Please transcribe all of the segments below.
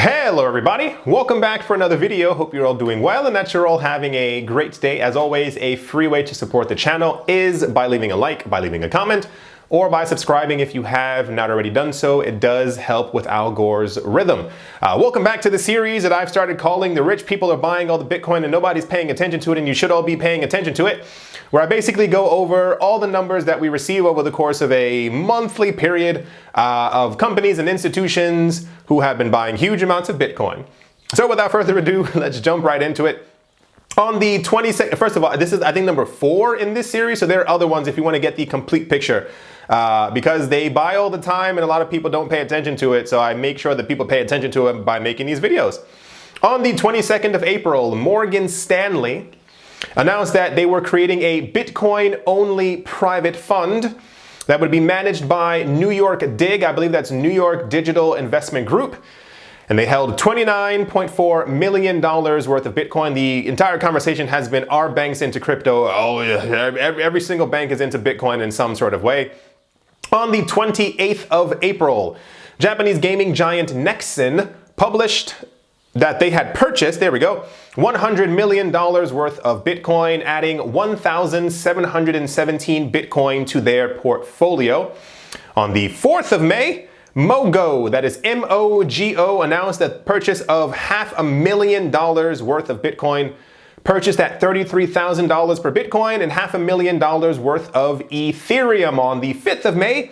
Hello everybody, welcome back for another video. Hope you're all doing well and that you're all having a great day. As always, a free way to support the channel is by leaving a like, by leaving a comment, or by subscribing if you have not already done so. It does help with Al Gore's rhythm. Welcome back to the series that I've started calling The Rich People Are Buying All the Bitcoin and Nobody's Paying Attention to It, and you should all be paying attention to it, where I basically go over all the numbers that we receive over the course of a monthly period of companies and institutions who have been buying huge amounts of Bitcoin. So without further ado, let's jump right into it. On the 22nd, first of all, this is I think number 4 in this series, so there are other ones if you want to get the complete picture. Because they buy all the time and a lot of people don't pay attention to it, so I make sure that people pay attention to it by making these videos. On the 22nd of April, Morgan Stanley announced that they were creating a Bitcoin-only private fund that would be managed by New York DIG, I believe that's New York Digital Investment Group, and they held $29.4 million worth of Bitcoin. The entire conversation has been, are banks into crypto? Oh, yeah, every single bank is into Bitcoin in some sort of way. On the 28th of April, Japanese gaming giant Nexon published that they had purchased, there we go, $100 million worth of Bitcoin, adding 1,717 Bitcoin to their portfolio. On the 4th of May, Mogo, that is M-O-G-O, announced the purchase of $500,000 worth of Bitcoin, purchased at $33,000 per Bitcoin, and $500,000 worth of Ethereum. On the 5th of May,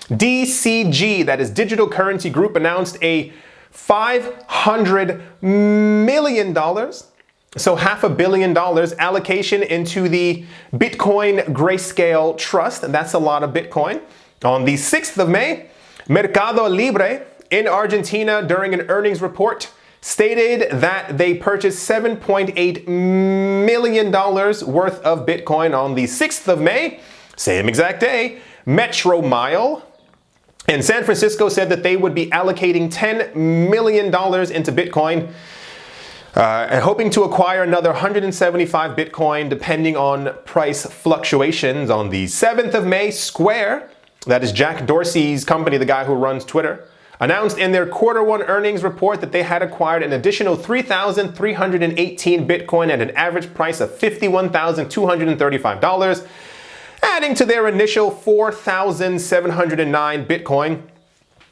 DCG, that is Digital Currency Group, announced a $500 million, so $500 million allocation into the Bitcoin Grayscale Trust, and that's a lot of Bitcoin. On the 6th of May, Mercado Libre in Argentina, during an earnings report, stated that they purchased $7.8 million worth of Bitcoin. On the 6th of May, same exact day, Metro Mile in San Francisco said that they would be allocating $10 million into Bitcoin, and hoping to acquire another 175 Bitcoin depending on price fluctuations. On the 7th of May, Square, that is Jack Dorsey's company, the guy who runs Twitter, announced in their Q1 earnings report that they had acquired an additional 3,318 Bitcoin at an average price of $51,235, adding to their initial 4,709 Bitcoin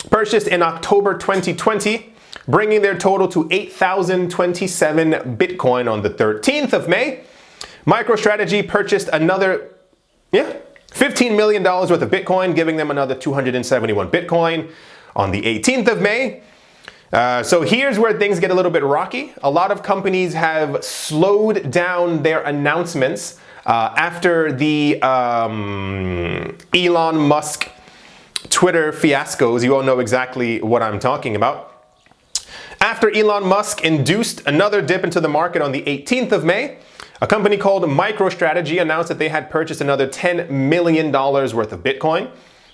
purchased in October 2020, bringing their total to 8,027 Bitcoin. On the 13th of May, MicroStrategy purchased another, $15 million worth of Bitcoin, giving them another 271 Bitcoin. On the 18th of May, so here's where things get a little bit rocky. A lot of companies have slowed down their announcements after the Elon Musk Twitter fiascos. You all know exactly what I'm talking about. After Elon Musk induced another dip into the market on the 18th of May, a company called MicroStrategy announced that they had purchased another $10 million worth of Bitcoin.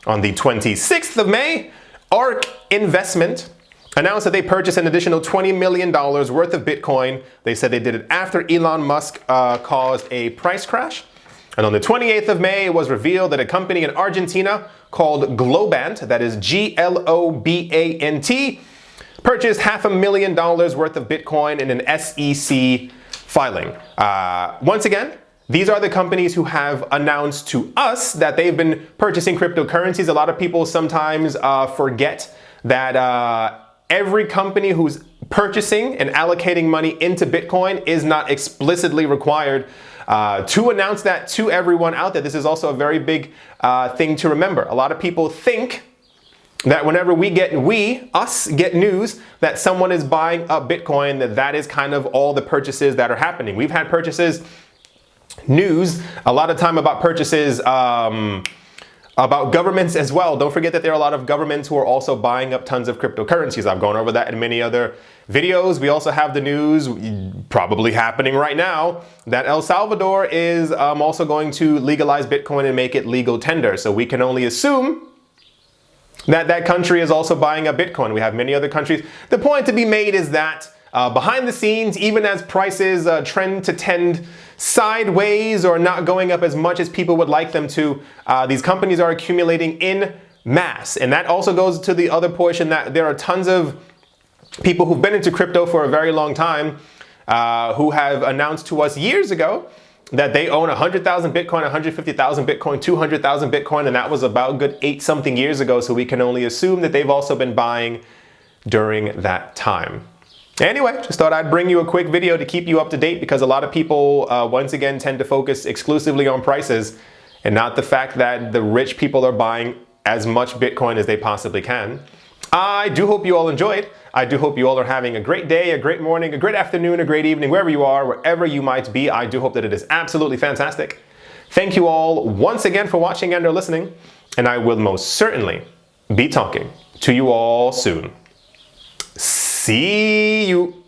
On the 26th of May, ARK Investment announced that they purchased an additional $20 million worth of Bitcoin. They said they did it after Elon Musk caused a price crash. And on the 28th of May, it was revealed that a company in Argentina called Globant, that is Globant, purchased $500,000 worth of Bitcoin in an SEC filing. Once again, these are the companies who have announced to us that they've been purchasing cryptocurrencies. A lot of people sometimes forget that every company who's purchasing and allocating money into Bitcoin is not explicitly required to announce that to everyone out there. This is also a very big thing to remember. A lot of people think that whenever us get news that someone is buying up Bitcoin, that is kind of all the purchases that are happening. We've had purchases, news a lot of time about purchases about governments as well. Don't forget that there are a lot of governments who are also buying up tons of cryptocurrencies. I've gone over that in many other videos. We also have the news probably happening right now that El Salvador is also going to legalize Bitcoin and make it legal tender. So we can only assume that that country is also buying up Bitcoin. We have many other countries. The point to be made is that behind the scenes, even as prices tend sideways or not going up as much as people would like them to, these companies are accumulating in mass. And that also goes to the other portion that there are tons of people who've been into crypto for a very long time, who have announced to us years ago that they own 100,000 Bitcoin, 150,000 Bitcoin, 200,000 Bitcoin, and that was about good 8-something years ago, so we can only assume that they've also been buying during that time. Anyway, just thought I'd bring you a quick video to keep you up to date, because a lot of people, once again, tend to focus exclusively on prices and not the fact that the rich people are buying as much Bitcoin as they possibly can. I do hope you all enjoyed. I do hope you all are having a great day, a great morning, a great afternoon, a great evening, wherever you are, wherever you might be. I do hope that it is absolutely fantastic. Thank you all once again for watching and or listening, and I will most certainly be talking to you all soon. See you.